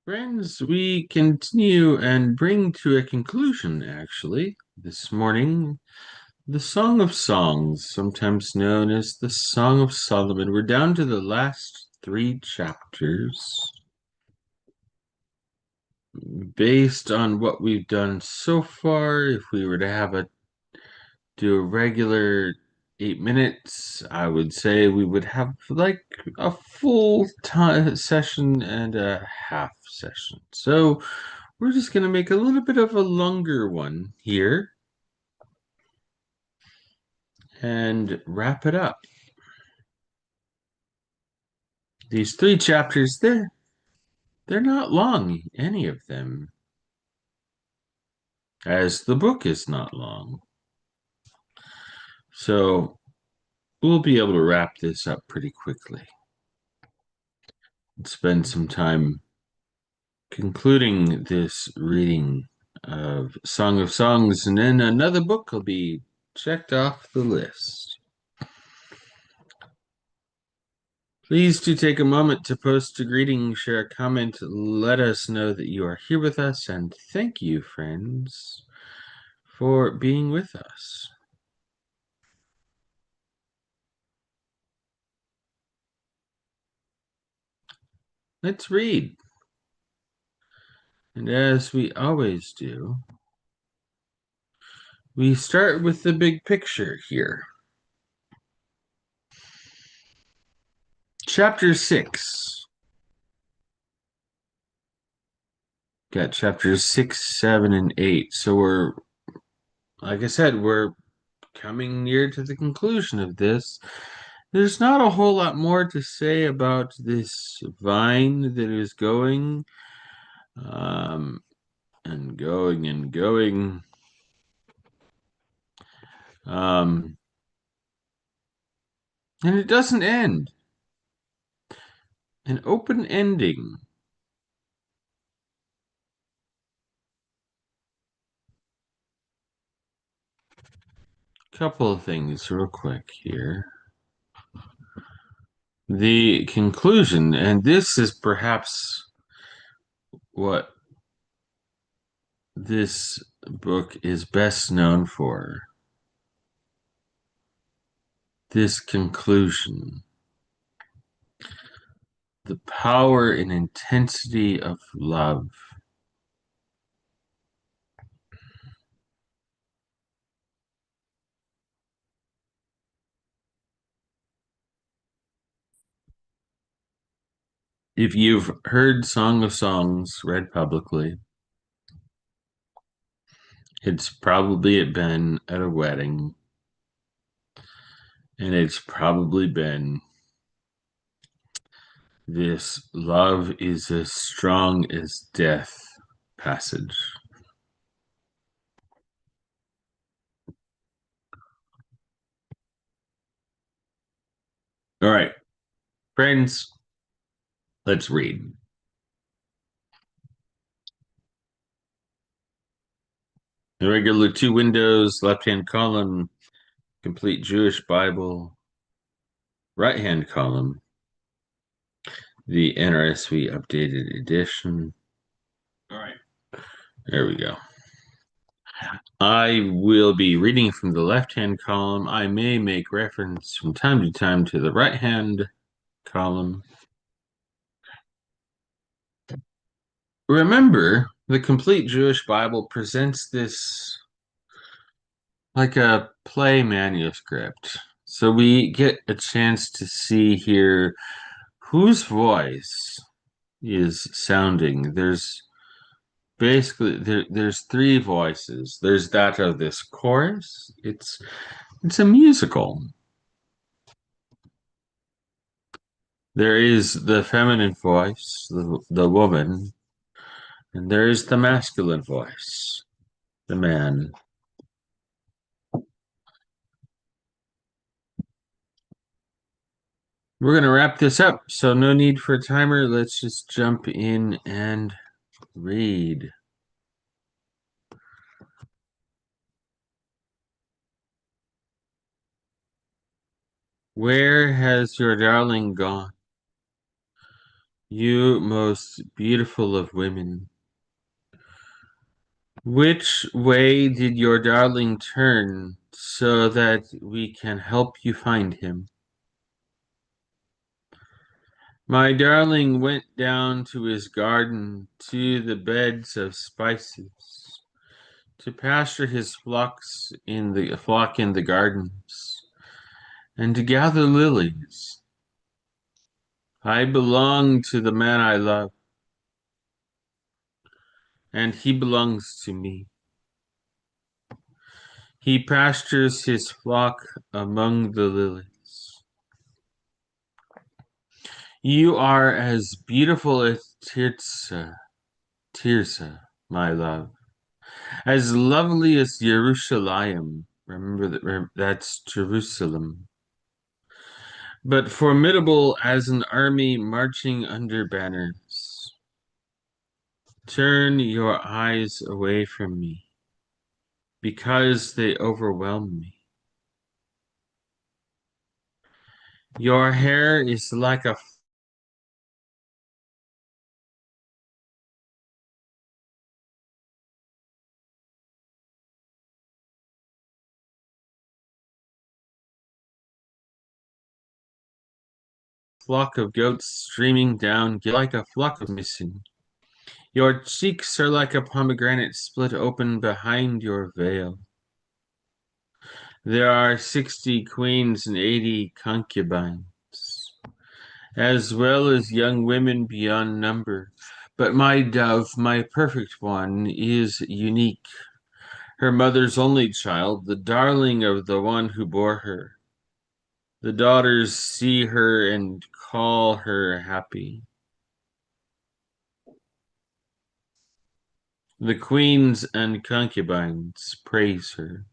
Friends, we continue and bring to a conclusion, actually, this morning, the Song of Songs, sometimes known as the Song of Solomon. We're down to the last three chapters. Based on what we've done so far, if we were to do a regular 8 minutes, I would say we would have like a full time session and a half session. So we're just going to make a little bit of a longer one here and wrap it up. These three chapters, they're not long, any of them, as the book is not long. So we'll be able to wrap this up pretty quickly and spend some time concluding this reading of Song of Songs, and then another book will be checked off the list. Please do take a moment to post a greeting, share a comment, let us know that you are here with us, and thank you, friends, for being with us. Let's read. And as we always do, we start with the big picture here. Chapter 6. Got chapters 6, 7, and 8. So like I said, we're coming near to the conclusion of this. There's not a whole lot more to say about this vine that is going and going and going. And it doesn't end. An open ending. Couple of things real quick here. The conclusion, and this is perhaps what this book is best known for. This conclusion. The power and intensity of love. If you've heard Song of Songs read publicly, it's probably been at a wedding, and it's probably been this love is as strong as death passage. All right, friends, let's read. The regular two windows, left-hand column, complete Jewish Bible, right-hand column, the NRSV updated edition. All right, there we go. I will be reading from the left-hand column. I may make reference from time to time to the right-hand column. Remember, the Complete Jewish Bible presents this like a play manuscript. So we get a chance to see here whose voice is sounding. There's basically there's three voices. There's that of this chorus. It's a musical. There is the feminine voice, the woman, and there is the masculine voice, the man. We're going to wrap this up, so no need for a timer. Let's just jump in and read. Where has your darling gone? You most beautiful of women. Which way did your darling turn so that we can help you find him? My darling went down to his garden, to the beds of spices, to pasture his flock in the gardens, and to gather lilies. I belong to the man I love, and he belongs to me. He pastures his flock among the lilies. You are as beautiful as Tirsa, my love, as lovely as Jerusalem. Remember that's Jerusalem. But formidable as an army marching under banners. Turn your eyes away from me, because they overwhelm me. Your hair is like a flock of goats streaming down, like a flock of missing. Your cheeks are like a pomegranate split open behind your veil. There are 60 queens and 80 concubines, as well as young women beyond number. But my dove, my perfect one, is unique. Her mother's only child, the darling of the one who bore her. The daughters see her and call her happy. The queens and concubines praise her.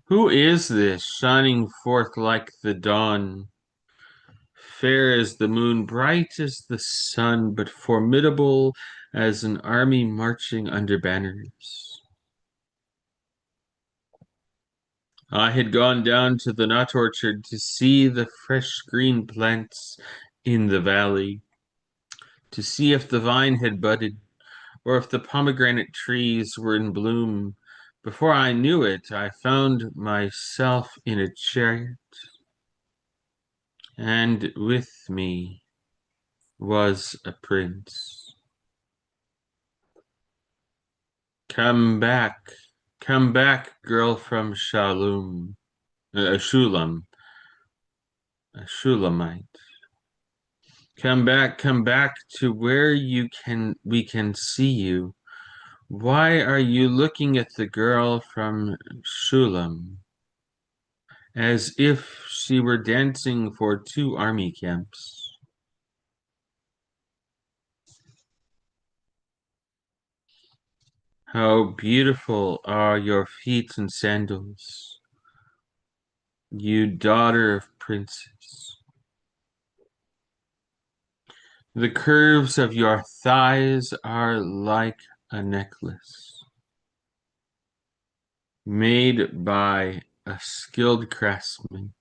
Who is this shining forth like the dawn, fair as the moon, bright as the sun, but formidable as an army marching under banners? I had gone down to the nut orchard to see the fresh green plants in the valley, to see if the vine had budded, or if the pomegranate trees were in bloom. Before I knew it, I found myself in a chariot, and with me was a prince. Come back, girl from a Shulamite. Come back to where we can see you. Why are you looking at the girl from Shulam as if she were dancing for two army camps? How beautiful are your feet and sandals, you daughter of princes. The curves of your thighs are like a necklace made by a skilled craftsman.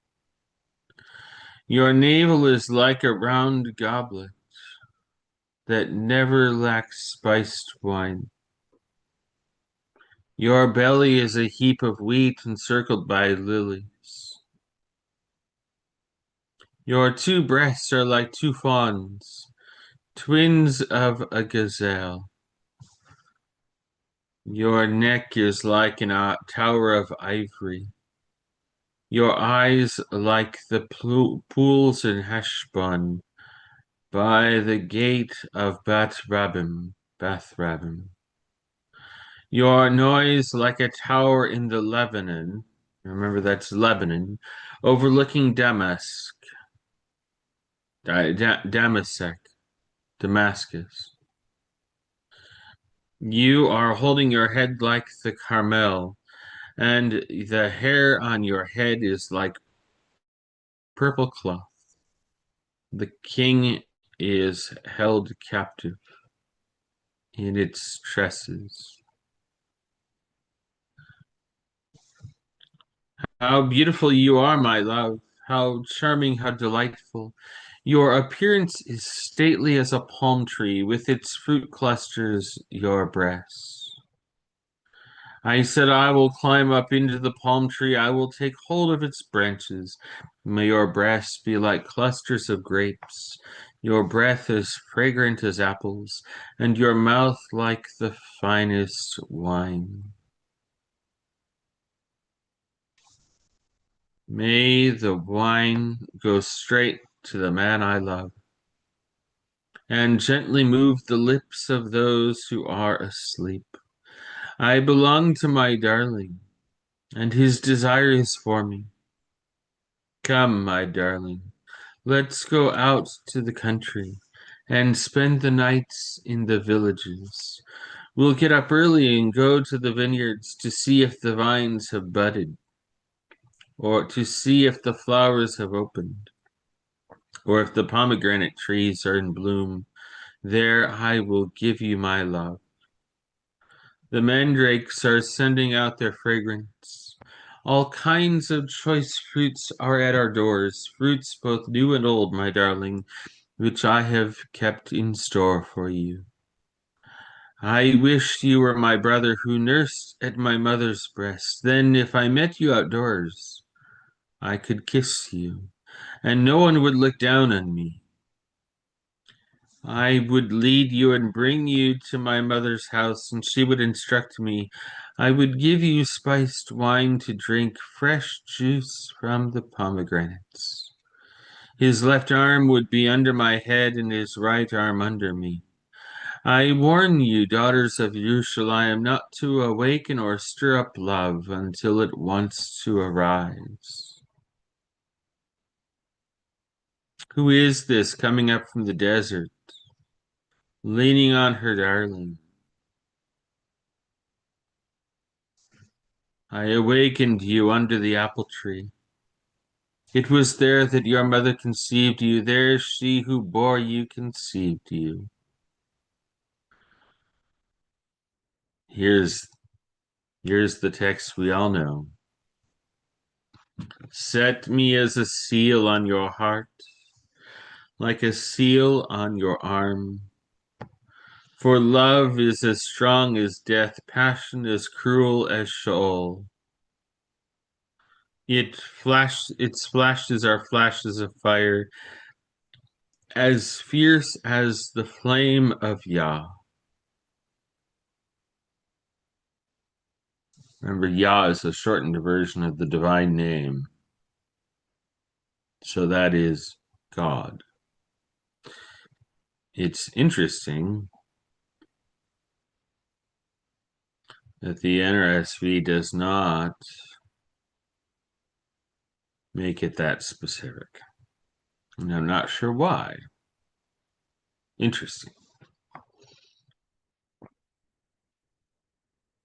Your navel is like a round goblet that never lacks spiced wine. Your belly is a heap of wheat encircled by lilies. Your two breasts are like two fawns, twins of a gazelle. Your neck is like a tower of ivory. Your eyes like the pools in Heshbon by the gate of Bath-rabbim. Your noise like a tower in the Lebanon. Remember that's Lebanon, overlooking Damascus. You are holding your head like the Carmel, and the hair on your head is like purple cloth. The king is held captive in its tresses. How beautiful you are, my love. How charming, how delightful. Your appearance is stately as a palm tree, with its fruit clusters your breasts. I said, I will climb up into the palm tree, I will take hold of its branches. May your breasts be like clusters of grapes, your breath as fragrant as apples, and your mouth like the finest wine. May the wine go straight to the man I love, and gently move the lips of those who are asleep. I belong to my darling, and his desire is for me. Come, my darling, let's go out to the country and spend the nights in the villages. We'll get up early and go to the vineyards to see if the vines have budded, or to see if the flowers have opened, or if the pomegranate trees are in bloom. There I will give you my love. The mandrakes are sending out their fragrance. All kinds of choice fruits are at our doors, fruits both new and old, my darling, which I have kept in store for you. I wish you were my brother who nursed at my mother's breast. Then, if I met you outdoors, I could kiss you, and no one would look down on me. I would lead you and bring you to my mother's house, and she would instruct me. I would give you spiced wine to drink, fresh juice from the pomegranates. His left arm would be under my head, and his right arm under me. I warn you, daughters of Yerushalayim, not to awaken or stir up love until it wants to arise. Who is this coming up from the desert, leaning on her darling? I awakened you under the apple tree. It was there that your mother conceived you. There she who bore you conceived you. Here's the text we all know. Set me as a seal on your heart, like a seal on your arm. For love is as strong as death, passion as cruel as Sheol. Its flashes are flashes of fire, as fierce as the flame of Yah. Remember, Yah is a shortened version of the divine name. So that is God. It's interesting that the NRSV does not make it that specific. And I'm not sure why. Interesting.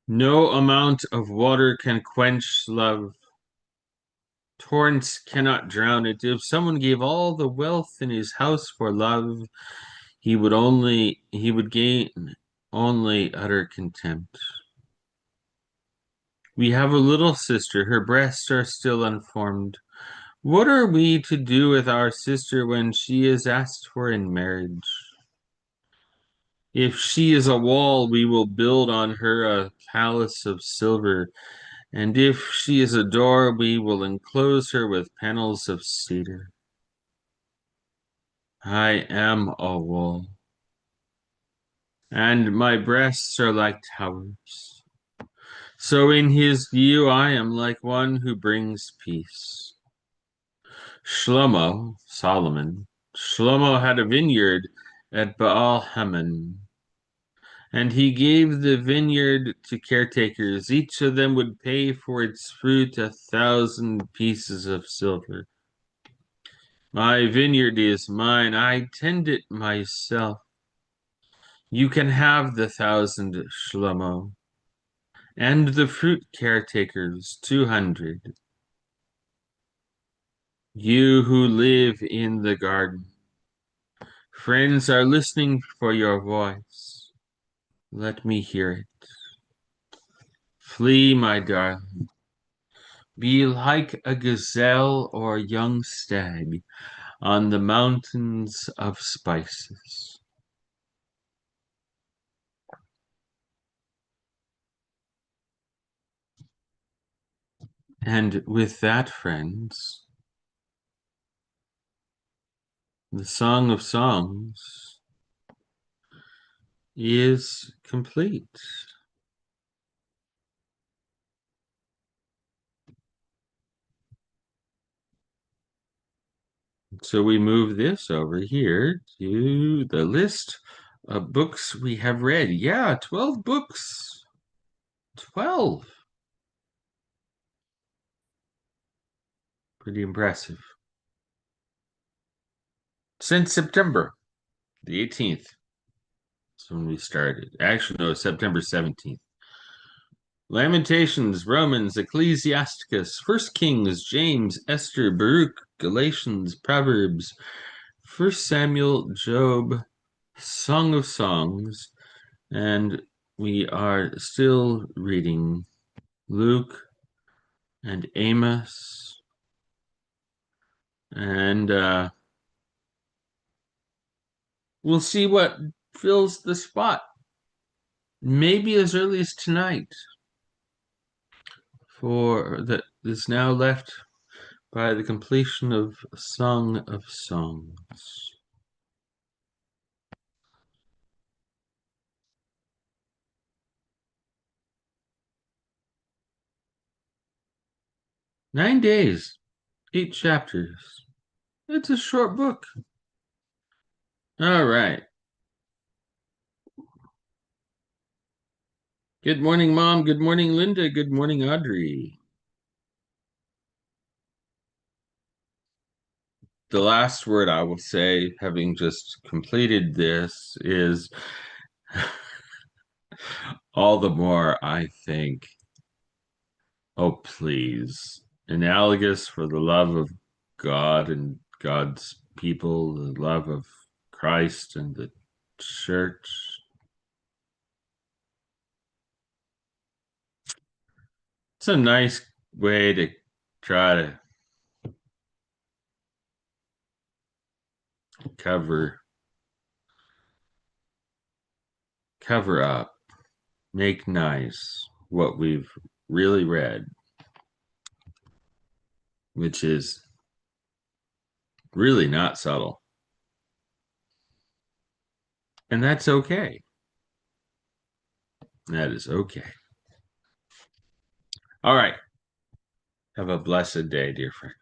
No amount of water can quench love. Torrents cannot drown it. If someone gave all the wealth in his house for love, he would gain only utter contempt. We have a little sister, her breasts are still unformed. What are we to do with our sister when she is asked for in marriage? If she is a wall, we will build on her a palace of silver, and if she is a door, we will enclose her with panels of cedar. I am a wall, and my breasts are like towers. So in his view, I am like one who brings peace. Solomon had a vineyard at Baal Hamon, and he gave the vineyard to caretakers. Each of them would pay for its fruit 1,000 pieces of silver. My vineyard is mine, I tend it myself. You can have the 1,000, Shlomo, and the fruit caretakers 200. You who live in the garden, friends are listening for your voice. Let me hear it. Flee, my darling. Be like a gazelle or a young stag. on the mountains of spices. And with that, friends, the Song of Songs is complete. So we move this over here to the list of books we have read. Yeah, 12 books. 12. Pretty impressive. Since September the 18th. That's when we started. Actually, no, September 17th. Lamentations, Romans, Ecclesiasticus, First Kings, James, Esther, Baruch, Galatians, Proverbs, First Samuel, Job, Song of Songs, and we are still reading Luke and Amos, and we'll see what fills the spot. Maybe as early as tonight. For that is now left by the completion of Song of Songs. Nine days, 8 chapters. It's a short book. All right. Good morning, Mom. Good morning, Linda. Good morning, Audrey. The last word I will say, having just completed this, is all the more I think, oh, please, analogous for the love of God and God's people, the love of Christ and the church. It's a nice way to try to cover up, make nice what we've really read, which is really not subtle. And that's okay. That is okay. All right. Have a blessed day, dear friend.